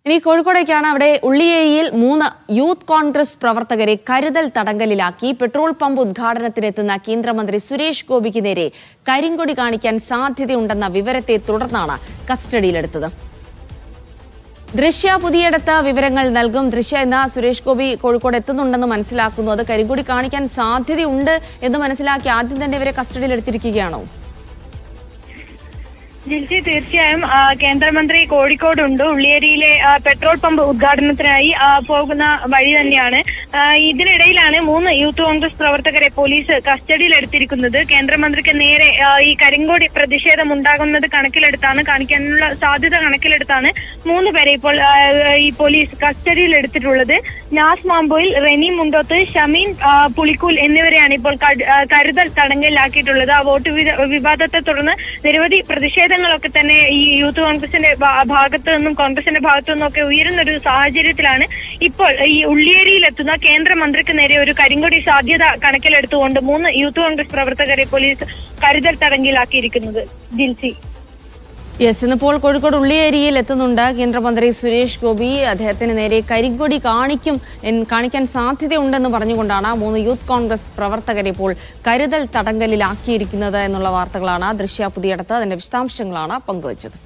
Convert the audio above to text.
ഇനി കോഴിക്കോടേക്കാണ്. അവിടെ ഉള്ളിയേരിയിൽ 3 യൂത്ത് കോൺഗ്രസ് പ്രവർത്തകരെ കരുതൽ തടങ്കലിലാക്കി. പെട്രോൾ പമ്പ് ഉദ്ഘാടനത്തിനെത്തുന്ന കേന്ദ്രമന്ത്രി സുരേഷ് ഗോപിക്ക് നേരെ കരിങ്കൊടി കാണിക്കാൻ സാധ്യതയുണ്ടെന്ന വിവരത്തെ തുടർന്നാണ് കസ്റ്റഡിയിലെടുത്തത്. ദൃശ്യ പുതിയടത്ത് വിവരങ്ങൾ നൽകും. ദൃശ്യ, എന്ന സുരേഷ് ഗോപി കോഴിക്കോട് എത്തുന്നുണ്ടെന്ന് മനസ്സിലാക്കുന്നു. അത് കരിങ്കൊടി കാണിക്കാൻ സാധ്യതയുണ്ട് എന്ന് മനസ്സിലാക്കി ആദ്യം തന്നെ ഇവരെ കസ്റ്റഡിയിലെടുത്തിരിക്കുകയാണോ? ജിൽസി, തീർച്ചയായും കേന്ദ്രമന്ത്രി കോഴിക്കോടുണ്ട്. ഉള്ളിയേരിയിലെ പെട്രോൾ പമ്പ് ഉദ്ഘാടനത്തിനായി പോകുന്ന വഴി തന്നെയാണ്. ഇതിനിടയിലാണ് 3 യൂത്ത് കോൺഗ്രസ് പ്രവർത്തകരെ പോലീസ് കസ്റ്റഡിയിലെടുത്തിരിക്കുന്നത്. കേന്ദ്രമന്ത്രിക്ക് നേരെ ഈ കരിങ്കോടി പ്രതിഷേധം ഉണ്ടാകുന്നത് കാണിക്കാനുള്ള സാധ്യത കണക്കിലെടുത്താണ് 3 പേരെ ഇപ്പോൾ ഈ പോലീസ് കസ്റ്റഡിയിലെടുത്തിട്ടുള്ളത്. നാസ് മാമ്പോയിൽ, റെനി മുണ്ടോത്ത്, ഷമീൻ പുളിക്കൂൽ എന്നിവരെയാണ് ഇപ്പോൾ കരുതൽ തടങ്കലിലാക്കിയിട്ടുള്ളത്. ആ വോട്ട് വിവാദത്തെ തുടർന്ന് നിരവധി പ്രതിഷേധങ്ങളൊക്കെ തന്നെ ഈ യൂത്ത് കോൺഗ്രസിന്റെ ഭാഗത്തു നിന്നും കോൺഗ്രസിന്റെ ഭാഗത്തു നിന്നും ഒക്കെ ഉയരുന്ന ഒരു സാഹചര്യത്തിലാണ് ഇപ്പോൾ ഈ ഉള്ളിയേരിയിലെത്തുന്ന കേന്ദ്രമന്ത്രിക്ക് നേരെ ഒരു കരിങ്കൊടി സാധ്യത കണക്കിലെടുത്തുകൊണ്ട് 3 യൂത്ത് കോൺഗ്രസ് പ്രവർത്തകരെ പോലീസ് കരുതൽ തടങ്കലിലാക്കിയിരിക്കുന്നത്. ജിൽസി, യെസ്, ഇന്നിപ്പോൾ കോഴിക്കോട് ഉള്ളിയേരിയിൽ എത്തുന്നുണ്ട് കേന്ദ്രമന്ത്രി സുരേഷ് ഗോപി. അദ്ദേഹത്തിന് നേരെ കരിങ്കൊടി കാണിക്കാൻ സാധ്യതയുണ്ടെന്ന് പറഞ്ഞുകൊണ്ടാണ് 3 യൂത്ത് കോൺഗ്രസ് പ്രവർത്തകരെ ഇപ്പോൾ കരുതൽ തടങ്കലിലാക്കിയിരിക്കുന്നത് എന്നുള്ള വാർത്തകളാണ് ദൃശ്യ പുതിയടത്ത് അതിന്റെ വിശദാംശങ്ങളാണ് പങ്കുവച്ചത്.